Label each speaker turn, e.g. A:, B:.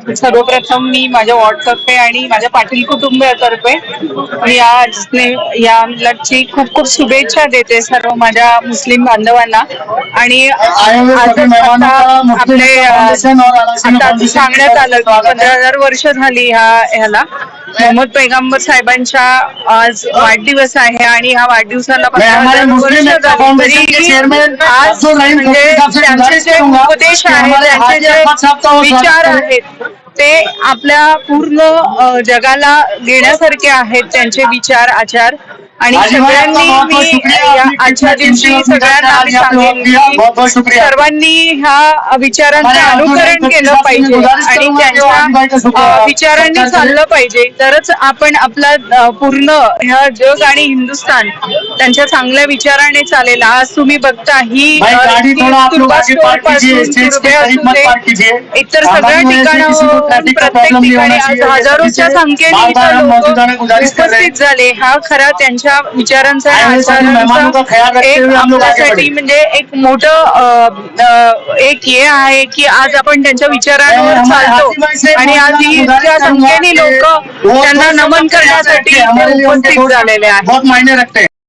A: सर्वप्रथम मी माझ्या व्हॉट्सअपे आणि माझ्या पाटील कुटुंबियातर्फे मी याची खूप खूप शुभेच्छा देते सर्व माझ्या मुस्लिम बांधवांना. आणि आपले आता सांगण्यात आलं की 15,000 वर्ष झाली ह्याला मोहम्मद पैगंबर साहेबांच्या आज वाढदिवस आहे आणि ह्या वाढदिवसाला 15,000 वर्ष झाली. आज म्हणजे त्यांचे जे उपदेश आहेत, त्यांचे जे विचार आहेत ते आपल्या पूर्ण जगाला घेण्यासारखे आहेत. त्यांचे विचार आचार आणि सगळ्यांनी मी आजच्या दिवशी सगळ्यांना मी सांगेन की सर्वांनी ह्या विचारांचं अनुकरण केलं पाहिजे आणि त्यांच्या विचारांनी चाललं पाहिजे. तरच आपण आपला पूर्ण ह्या जग आणि हिंदुस्थान त्यांच्या चांगल्या विचाराने चालेल. आज तुम्ही बघता ही इतर सगळ्या ठिकाणाहून प्रत्येक ठिकाणी आज हजारोच्या संख्येने लोक उपस्थित झाले. हा खरा त्यांच्या विचारांचा एक आपल्यासाठी म्हणजे एक मोठं एक हे आहे की आज आपण त्यांच्या विचारांवर चालतो आणि आज इतक्या संख्येने लोक त्यांना नमन करण्यासाठी उपस्थित झालेले आहेत.